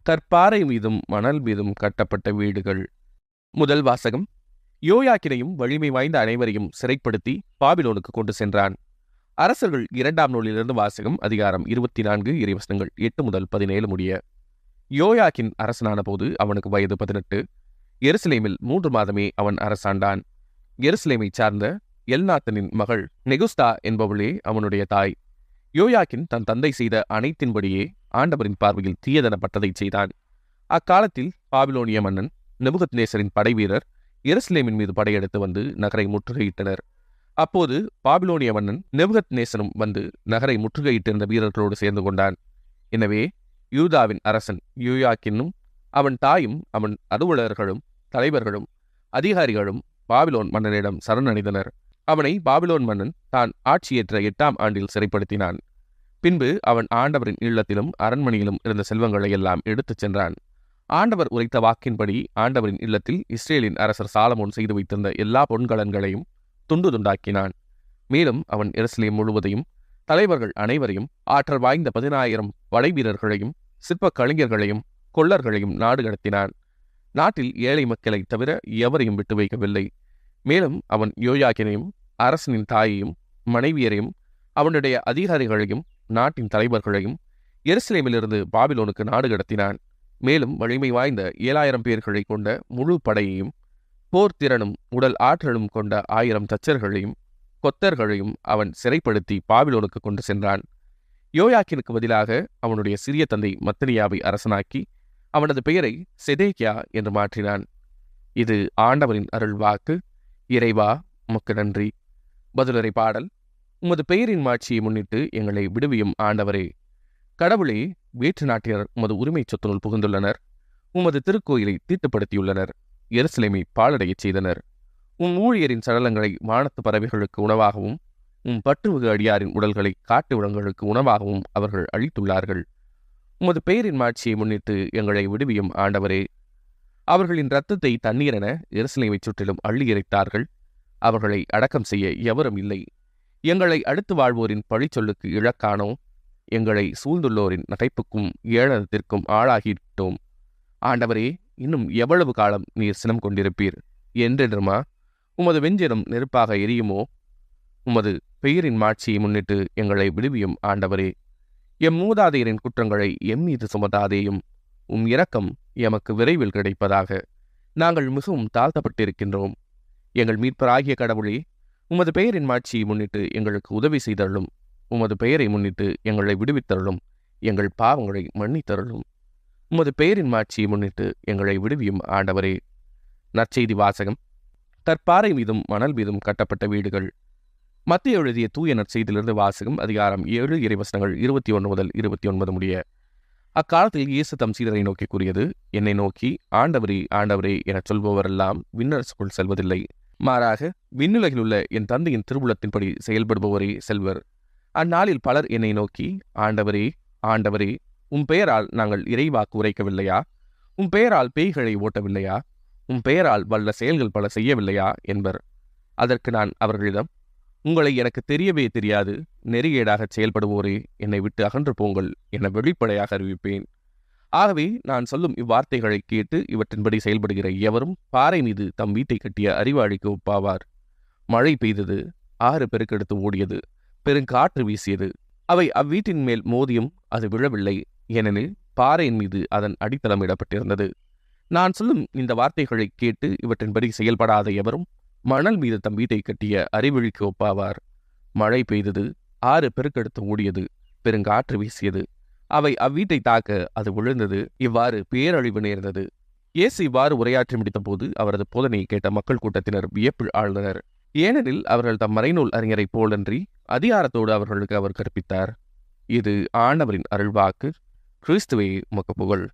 கற்பாறை மீதும் மணல் மீதும் கட்டப்பட்ட வீடுகள். முதல் வாசகம். யோயாக்கினையும் வலிமை வாய்ந்த அனைவரையும் சிறைப்படுத்தி பாபிலோனுக்கு கொண்டு சென்றான். அரசர்கள் 2ஆம் நூலிலிருந்து வாசகம். அதிகாரம் 24 இறைவசனங்கள் 8 முதல் 17 முடிய. யோயாக்கின் அரசனான போது அவனுக்கு வயது 18. எருசலேமில் 3 மாதமே அவன் அரசாண்டான். எருசலேமை சார்ந்த எல்நாத்தனின் மகள் நெகுஸ்தா என்பவளே அவனுடைய தாய். யோயாக்கின் தன் தந்தை செய்த அனைத்தின்படியே ஆண்டவரின் பார்வையில் தீயதனப்பட்டதை செய்தான். அக்காலத்தில் பாபிலோனிய மன்னன் நெபுகத்நேசரின் படைவீரர் எருசலேமின் மீது படையெடுத்து வந்து நகரை முற்றுகையிட்டனர். அப்போது பாபிலோனிய மன்னன் நெபுகத்நேசரும் வந்து நகரை முற்றுகையிட்டிருந்த வீரர்களோடு சேர்ந்து கொண்டான். எனவே யூதாவின் அரசன் யோயாக்கினும் அவன் தாயும் அவன் அலுவலர்களும் தலைவர்களும் அதிகாரிகளும் பாபிலோன் மன்னனிடம் சரணடைந்தனர். அவனை பாபிலோன் மன்னன் தான் ஆட்சியேற்ற 8ஆம் ஆண்டில் சிறைப்படுத்தினான். பின்பு அவன் ஆண்டவரின் இல்லத்திலும் அரண்மனையிலும் இருந்த செல்வங்களை எல்லாம் எடுத்துச் சென்றான். ஆண்டவர் உரைத்த வாக்கின்படி ஆண்டவரின் இல்லத்தில் இஸ்ரேலின் அரசர் சாலமோன் செய்து வைத்திருந்த எல்லா பொன்கலன்களையும் துண்டு துண்டாக்கினான். மேலும் அவன் எருசலேம் முழுவதையும் தலைவர்கள் அனைவரையும் ஆற்றல் வாய்ந்த 10,000 படை வீரர்களையும் சிற்பக் கலைஞர்களையும் கொள்ளர்களையும் நாடு கடத்தினான். நாட்டில் ஏழை மக்களை தவிர எவரையும் விட்டு வைக்கவில்லை. மேலும் அவன் யோயாக்கினையும் அரசனின் தாயையும் மனைவியரையும் அவனுடைய அதிகாரிகளையும் நாட்டின் தலைவர்களையும் எருசலேமிலிருந்து பாபிலோனுக்கு நாடு கடத்தினான். மேலும் வலிமை வாய்ந்த 7,000 பேர்களை கொண்ட முழு படையையும் போர் திறனும் உடல் ஆற்றலும் கொண்ட 1000 தச்சர்களையும் கொத்தர்களையும் அவன் சிறைப்படுத்தி பாபிலோனுக்கு கொண்டு சென்றான். யோயாக்கினுக்கு பதிலாக அவனுடைய சிறிய தந்தை மத்தனியாவை அரசனாக்கி அவனது பெயரை செதேக்கியா என்று மாற்றினான். இது ஆண்டவரின் அருள் வாக்கு. இறைவா, உமக்கு நன்றி. பதிலுரை பாடல். உமது பெயரின் மாட்சியை முன்னிட்டு எங்களை விடுவியும் ஆண்டவரே. கடவுளே, வேற்று நாட்டினர் உமது உரிமை சொத்தினுள் புகுந்துள்ளனர். உமது திருக்கோயிலை தீட்டுப்படுத்தியுள்ளனர். எருசலேமை பாழடையச் செய்தனர். ஊழியரின் சடலங்களை வானத்து பறவைகளுக்கு உணவாகவும் பற்றுமிகு அடியாரின் உடல்களை காட்டு விலங்குகளுக்கு உணவாகவும் அவர்கள் அளித்துள்ளார்கள். உமது பெயரின் மாட்சியை முன்னிட்டு எங்களை விடுவியும் ஆண்டவரே. அவர்களின் இரத்தத்தை தண்ணீரென எருசலேமை சுற்றிலும் அள்ளி இறைத்தார்கள். அவர்களை அடக்கம் செய்ய எவரும் இல்லை. எங்களை அடுத்து வாழ்வோரின் பழிச்சொல்லுக்கு இழக்கானோ. எங்களை சூழ்ந்துள்ளோரின் நகைப்புக்கும் ஏளனத்திற்கும் ஆளாகிவிட்டோம். ஆண்டவரே, இன்னும் எவ்வளவு காலம் நீர் சினம் கொண்டிருப்பீர்? என்றென்றுமா உமது வெஞ்சினம் நெருப்பாக எரியுமோ? உமது பெயரின் மாட்சியை முன்னிட்டு எங்களை விடுவியும் ஆண்டவரே. எம் மூதாதையரின் குற்றங்களை எம் மீது சுமத்தாதேயும். இரக்கம் எமக்கு விரைவில் கிடைப்பதாக. நாங்கள் மிகவும் தாழ்த்தப்பட்டிருக்கின்றோம். எங்கள் மீட்பராகிய கடவுளே, உமது பெயரின் மாட்சியை முன்னிட்டு எங்களுக்கு உதவி செய்தருளும். உமது பெயரை முன்னிட்டு எங்களை விடுவித்தருளும். எங்கள் பாவங்களை மன்னித்தருளும். உமது பெயரின் மாட்சியை முன்னிட்டு எங்களை விடுவியும் ஆண்டவரே. நற்செய்தி வாசகம். கற்பாறை மீதும் மணல் மீதும் கட்டப்பட்ட வீடுகள். மத்தேயு எழுதிய தூய நற்செய்தியிலிருந்து வாசகம். அதிகாரம் 7 இறைவசனங்கள் 21 முதல் 29 முடிய. அக்காலத்தில் இயேசு தம் சீடரை நோக்கி கூறியது, என்னை நோக்கி ஆண்டவரே ஆண்டவரே எனச் சொல்பவரெல்லாம் விண்ணரசுக்குள் செல்வதில்லை. மாறாக விண்ணுலகிலுள்ள என் தந்தையின் திருவுளத்தின்படி செயல்படுபவரே செல்வர். அந்நாளில் பலர் என்னை நோக்கி, ஆண்டவரே ஆண்டவரே, உம் பெயரால் நாங்கள் இறைவாக்கு உரைக்கவில்லையா? உம் பெயரால் பேய்களை ஓட்டவில்லையா? உம் பெயரால் வல்ல செயல்கள் பல செய்யவில்லையா என்பர். அதற்கு நான் அவர்களிடம், உங்களை எனக்கு தெரியவே தெரியாது. நெறிகேடாகச் செயல்படுவோரே, என்னை விட்டு அகன்று போங்கள் என வெளிப்படையாக அறிவிப்பேன். ஆகவே நான் சொல்லும் இவ்வார்த்தைகளை கேட்டு இவற்றின்படி செயல்படுகிற எவரும் பாறை மீது தம் வீட்டை கட்டிய அறிவாளிக்கு ஒப்பாவார். மழை பெய்தது, ஆறு பெருக்கெடுத்து ஓடியது, பெருங்காற்று வீசியது. அவை அவ்வீட்டின் மேல் மோதியும் அது விழவில்லை, ஏனெனில் பாறையின் மீது அதன் அடித்தளம் இடப்பட்டிருந்தது. நான் சொல்லும் இந்த வார்த்தைகளை கேட்டு இவற்றின்படி செயல்படாத எவரும் மணல் மீது தம் வீட்டை கட்டிய அறிவழிக்கு ஒப்பாவார். மழை பெய்தது, ஆறு பெருக்கெடுத்து ஓடியது, பெருங்காற்று வீசியது. அவை அவ்வீட்டை தாக்க அது விழுந்தது. இவ்வாறு பேரழிவு நேர்ந்தது. இயேசு இவ்வாறு உரையாற்றி முடித்த போது அவரது போதனையை கேட்ட மக்கள் கூட்டத்தினர் வியப்பில் ஆழ்ந்தனர். ஏனெனில் அவர்கள் தம் மறைநூல் அறிஞரைப் போலன்றி அதிகாரத்தோடு அவர்களுக்கு அவர் கற்பித்தார். இது ஆண்டவரின் அருள்வாக்கு. கிறிஸ்துவே உமக்கு புகழ்.